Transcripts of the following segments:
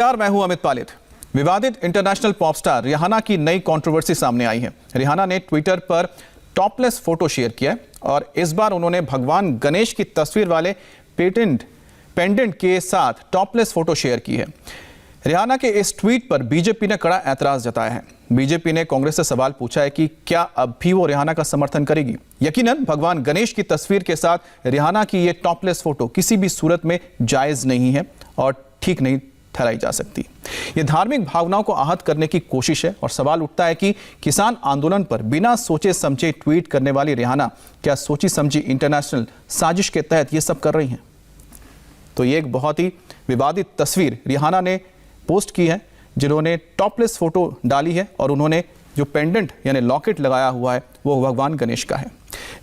यार, मैं हूं अमित पालित। विवादित इंटरनेशनल पॉप स्टार रिहाना की नई कंट्रोवर्सी सामने आई है। रिहाना ने ट्विटर पर टॉपलेस फोटो शेयर किया है और इस बार उन्होंने भगवान गणेश की तस्वीर वाले पेंडेंट के साथ टॉपलेस फोटो शेयर की है। रिहाना के इस ट्वीट पर बीजेपी ने कड़ा ऐतराज जताया है। बीजेपी ने कांग्रेस से सवाल पूछा है कि क्या अब भी वो रिहाना का समर्थन करेगी। यकीनन भगवान गणेश की तस्वीर के साथ रिहाना की ये टॉपलेस फोटो किसी भी सूरत में जायज नहीं है और ठीक नहीं ठहराई जा सकती। ये धार्मिक भावनाओं को आहत करने की कोशिश है और सवाल उठता है कि किसान आंदोलन पर बिना सोचे समझे ट्वीट करने वाली रिहाना क्या सोची समझी इंटरनेशनल साजिश के तहत ये सब कर रही हैं। तो ये एक बहुत ही विवादित तस्वीर रिहाना ने पोस्ट की है, जिन्होंने टॉपलेस फोटो डाली है और उन्होंने जो पेंडेंट यानी लॉकेट लगाया हुआ है वो भगवान गणेश का है।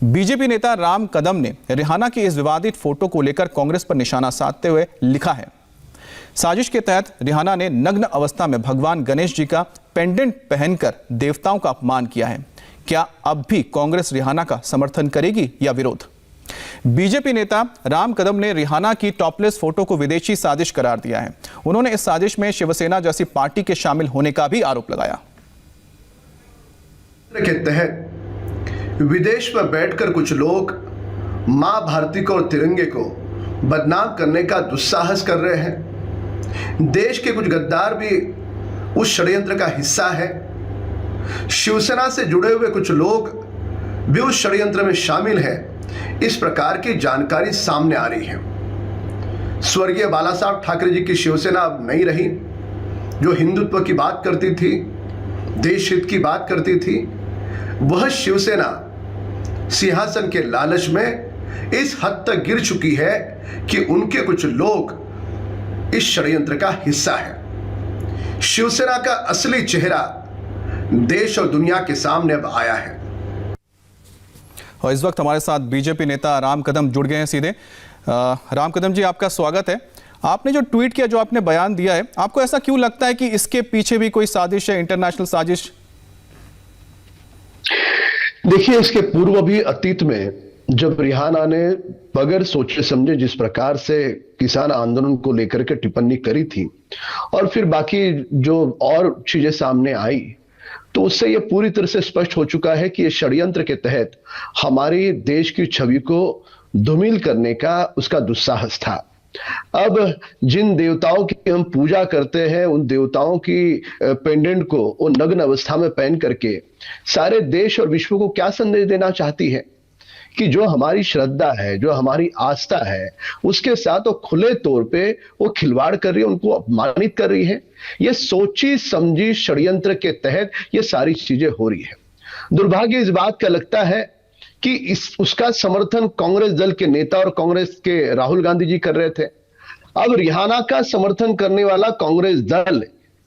बीजेपी नेता राम कदम ने रिहाना की इस विवादित फोटो को लेकर कांग्रेस पर निशाना साधते हुए लिखा है, साजिश के तहत रिहाना ने नग्न अवस्था में भगवान गणेश जी का पेंडेंट पहनकर देवताओं का अपमान किया है। क्या अब भी कांग्रेस रिहाना का समर्थन करेगी या विरोध? बीजेपी नेता राम कदम ने रिहाना की टॉपलेस फोटो को विदेशी साजिश करार दिया है। उन्होंने इस साजिश में शिवसेना जैसी पार्टी के शामिल होने का भी आरोप लगाया। के तहत विदेश में बैठकर कुछ लोग मां भारती को और तिरंगे को बदनाम करने का दुस्साहस कर रहे हैं। देश के कुछ गद्दार भी उस षड्यंत्र का हिस्सा है। शिवसेना से जुड़े हुए कुछ लोग भी उस षड्यंत्र में शामिल हैं। इस प्रकार की जानकारी सामने आ रही है। स्वर्गीय बाला साहब ठाकरे जी की शिवसेना अब नहीं रही, जो हिंदुत्व की बात करती थी, देश हित की बात करती थी। वह शिवसेना सिंहासन के लालच में इस हद तक गिर चुकी है कि उनके कुछ लोग इस षड्यंत्र का हिस्सा है। शिवसेना का असली चेहरा देश और दुनिया के सामने अब आया है। और इस वक्त हमारे साथ बीजेपी नेता राम कदम जुड़ गए हैं सीधे। राम कदम जी, आपका स्वागत है। आपने जो ट्वीट किया, जो आपने बयान दिया है, आपको ऐसा क्यों लगता है कि इसके पीछे भी कोई साजिश है, इंटरनेशनल साजिश? देखिए, इसके पूर्व भी अतीत में जब रिहाना ने बगैर सोचे समझे जिस प्रकार से किसान आंदोलन को लेकर के टिप्पणी करी थी और फिर बाकी जो और चीजें सामने आई, तो उससे यह पूरी तरह से स्पष्ट हो चुका है कि यह षड्यंत्र के तहत हमारी देश की छवि को धूमिल करने का उसका दुस्साहस था। अब जिन देवताओं की हम पूजा करते हैं, उन देवताओं की पेंडेंट को वो नग्न अवस्था में पहन करके सारे देश और विश्व को क्या संदेश देना चाहती है कि जो हमारी श्रद्धा है, जो हमारी आस्था है, उसके साथ वो खुले तौर पे वो खिलवाड़ कर रही है, उनको अपमानित कर रही है। ये सोची समझी षड्यंत्र के तहत ये सारी चीजें हो रही है। दुर्भाग्य इस बात का लगता है कि उसका समर्थन कांग्रेस दल के नेता और कांग्रेस के राहुल गांधी जी कर रहे थे। अब रिहाना का समर्थन करने वाला कांग्रेस दल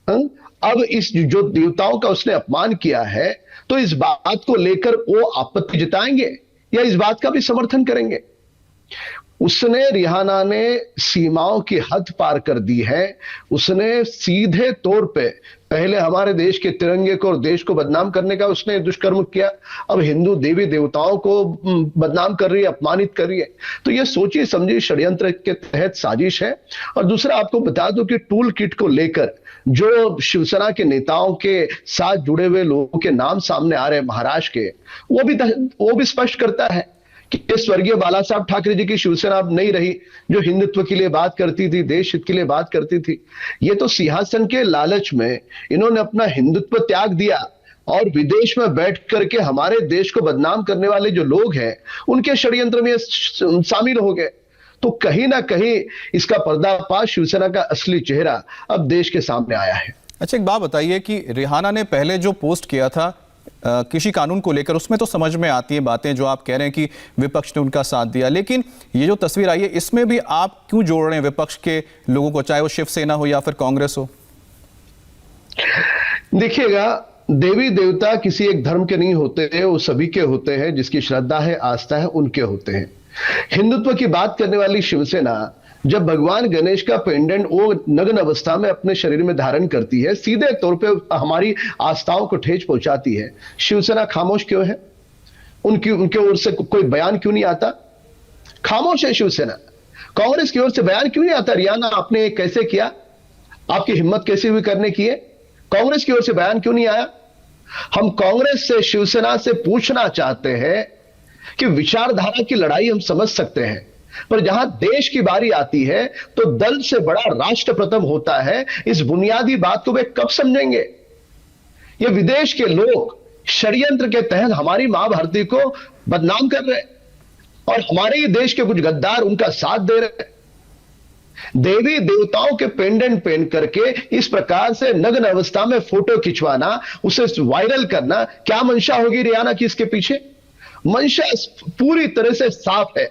अब इस जो देवताओं का उसने अपमान किया है, तो इस बात को लेकर वो आपत्ति जताएंगे या इस बात का भी समर्थन करेंगे? उसने, रिहाना ने सीमाओं की हद पार कर दी है। उसने सीधे तौर पे पहले हमारे देश के तिरंगे को और देश को बदनाम करने का उसने दुष्कर्म किया, अब हिंदू देवी देवताओं को बदनाम कर रही है, अपमानित कर रही है। तो यह सोची समझी षड्यंत्र के तहत साजिश है। और दूसरा, आपको बता दूं कि टूल किट को लेकर जो शिवसेना के नेताओं के साथ जुड़े हुए लोगों के नाम सामने आ रहे हैं महाराष्ट्र के, वो भी स्पष्ट करता है कि स्वर्गीय बाला साहब ठाकरे जी की शिवसेना अब नहीं रही, जो हिंदुत्व के लिए बात करती थी, देश हित के लिए बात करती थी। ये तो सिंहासन के लालच में इन्होंने अपना हिंदुत्व त्याग दिया और विदेश में बैठ करके हमारे देश को बदनाम करने वाले जो लोग हैं, उनके षड्यंत्र में शामिल हो गए। तो कहीं ना कहीं इसका पर्दाफाश, शिवसेना का असली चेहरा अब देश के सामने आया है। अच्छा, एक बात बताइए कि रिहाना ने पहले जो पोस्ट किया था कृषि कानून को लेकर, उसमें तो समझ में आती है बातें जो आप कह रहे हैं कि विपक्ष ने उनका साथ दिया, लेकिन ये जो तस्वीर आई है, इसमें भी आप क्यों जोड़ रहे हैं विपक्ष के लोगों को, चाहे वो शिवसेना हो या फिर कांग्रेस हो? देखिएगा, देवी देवता किसी एक धर्म के नहीं होते हैं, वो सभी के होते हैं। जिसकी श्रद्धा है, आस्था है, उनके होते हैं। हिंदुत्व की बात करने वाली शिवसेना जब भगवान गणेश का पेंडेंट वो नग्न अवस्था में अपने शरीर में धारण करती है, सीधे तौर पे हमारी आस्थाओं को ठेस पहुंचाती है, शिवसेना खामोश क्यों है? उनके ओर से कोई बयान क्यों नहीं आता? खामोश है शिवसेना। कांग्रेस की ओर से बयान क्यों नहीं आता? रिहाना आपने कैसे किया? आपकी हिम्मत कैसी हुई करने की है? कांग्रेस की ओर से बयान क्यों नहीं आया? हम कांग्रेस से, शिवसेना से पूछना चाहते हैं कि विचारधारा की लड़ाई हम समझ सकते हैं, पर जहां देश की बारी आती है तो दल से बड़ा राष्ट्र प्रथम होता है। इस बुनियादी बात को वे कब समझेंगे? ये विदेश के लोग षड्यंत्र के तहत हमारी मां भारती को बदनाम कर रहे हैं और हमारे ही देश के कुछ गद्दार उनका साथ दे रहे हैं। देवी देवताओं के पेंडेंट पहन करके इस प्रकार से नग्न अवस्था में फोटो खिंचवाना, उसे वायरल करना, क्या मंशा होगी रियाना की इसके पीछे? मंशा पूरी तरह से साफ है।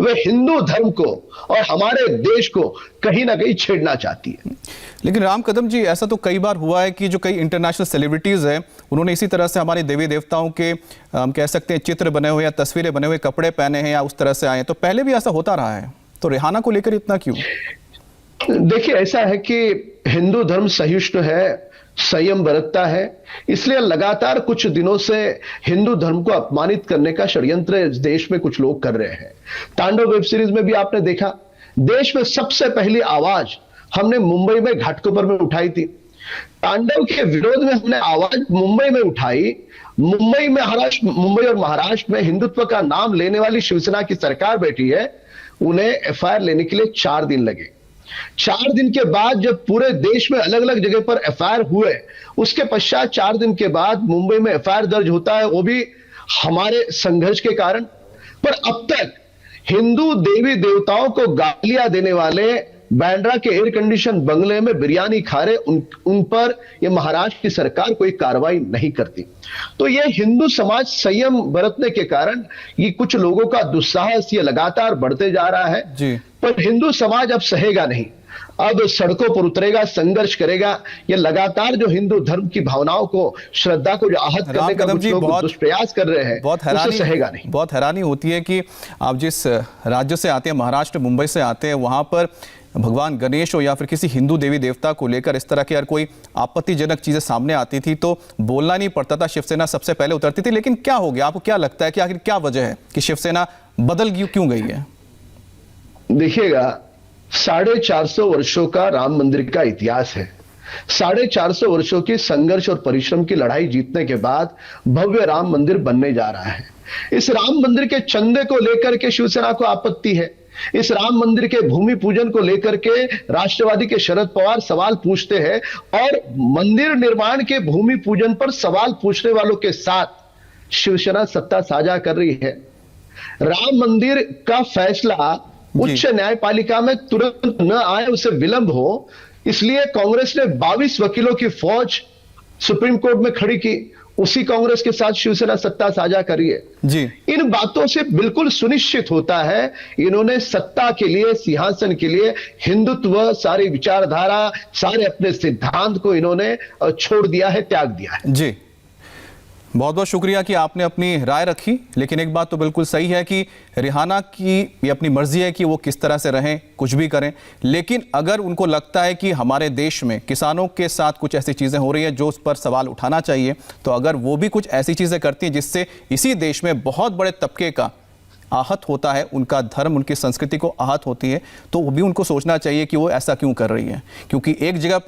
वे हिंदू धर्म को और हमारे देश को कहीं ना कहीं छेड़ना चाहती है। लेकिन राम कदम जी, ऐसा तो कई बार हुआ है कि जो कई इंटरनेशनल सेलिब्रिटीज हैं, उन्होंने इसी तरह से हमारे देवी देवताओं के हम कह सकते हैं चित्र बने हुए या तस्वीरें बने हुए कपड़े पहने हैं या उस तरह से आए हैं। तो पहले भी ऐसा होता रहा है, तो रिहाना को लेकर इतना क्यों? देखिए, ऐसा है कि हिंदू धर्म सहिष्णु है, संयम बरतता है, इसलिए लगातार कुछ दिनों से हिंदू धर्म को अपमानित करने का षड्यंत्र इस देश में कुछ लोग कर रहे हैं। तांडव वेब सीरीज में भी आपने देखा, देश में सबसे पहली आवाज हमने मुंबई में घाटकोपर में उठाई थी। तांडव के विरोध में हमने आवाज मुंबई में उठाई। मुंबई और महाराष्ट्र में हिंदुत्व का नाम लेने वाली शिवसेना की सरकार बैठी है, उन्हें एफआईआर लेने के लिए 4 दिन लगे। 4 दिन के बाद जब पूरे देश में अलग अलग जगह पर एफआईआर हुए, उसके पश्चात 4 दिन के बाद मुंबई में एफआईआर दर्ज होता है, वो भी हमारे संघर्ष के कारण। पर अब तक हिंदू देवी देवताओं को गालियां देने वाले, बांद्रा के एयर कंडीशन बंगले में बिरयानी खा रहे उन पर यह महाराष्ट्र की सरकार कोई कार्रवाई नहीं करती। तो यह हिंदू समाज संयम बरतने के कारण ये कुछ लोगों का दुस्साहस ये लगातार बढ़ते जा रहा है जी। पर हिंदू समाज अब सहेगा नहीं, अब सड़कों पर उतरेगा, संघर्ष करेगा। ये लगातार जो हिंदू धर्म की भावनाओं को, श्रद्धा को जो आहत करने का कुछ लोग दुष्प्रयास कर रहे हैं, उसे सहेगा नहीं। बहुत हैरानी होती है कि आप जिस राज्य से आते हैं, महाराष्ट्र, मुंबई से आते हैं, वहां पर भगवान गणेश हो या फिर किसी हिंदू देवी देवता को लेकर इस तरह की अगर कोई आपत्तिजनक चीजें सामने आती थी तो बोलना नहीं पड़ता था, शिवसेना सबसे पहले उतरती थी। लेकिन क्या हो गया? आपको क्या लगता है कि आखिर क्या वजह है कि शिवसेना बदल क्यों गई है? देखिएगा, 450 वर्षों का राम मंदिर का इतिहास है। 450 वर्षों की संघर्ष और परिश्रम की लड़ाई जीतने के बाद भव्य राम मंदिर बनने जा रहा है। इस राम मंदिर के चंदे को लेकर के शिवसेना को आपत्ति है। इस राम मंदिर के भूमि पूजन को लेकर के राष्ट्रवादी के शरद पवार सवाल पूछते हैं और मंदिर निर्माण के भूमि पूजन पर सवाल पूछने वालों के साथ शिवसेना सत्ता साझा कर रही है। राम मंदिर का फैसला उच्च न्यायपालिका में तुरंत न आए, उसे विलंब हो, इसलिए कांग्रेस ने 22 वकीलों की फौज सुप्रीम कोर्ट में खड़ी की। उसी कांग्रेस के साथ शिवसेना सत्ता साझा करी है जी। इन बातों से बिल्कुल सुनिश्चित होता है इन्होंने सत्ता के लिए, सिंहासन के लिए हिंदुत्व, सारी विचारधारा, सारे अपने सिद्धांत को इन्होंने छोड़ दिया है, त्याग दिया है। जी, बहुत बहुत शुक्रिया कि आपने अपनी राय रखी। लेकिन एक बात तो बिल्कुल सही है कि रिहाना की ये अपनी मर्जी है कि वो किस तरह से रहें, कुछ भी करें। लेकिन अगर उनको लगता है कि हमारे देश में किसानों के साथ कुछ ऐसी चीज़ें हो रही है जो उस पर सवाल उठाना चाहिए, तो अगर वो भी कुछ ऐसी चीज़ें करती हैं जिससे इसी देश में बहुत बड़े तबके का आहत होता है, उनका धर्म, उनकी संस्कृति को आहत होती है, तो वो भी उनको सोचना चाहिए कि वो ऐसा क्यों कर रही है। क्योंकि एक जगह पे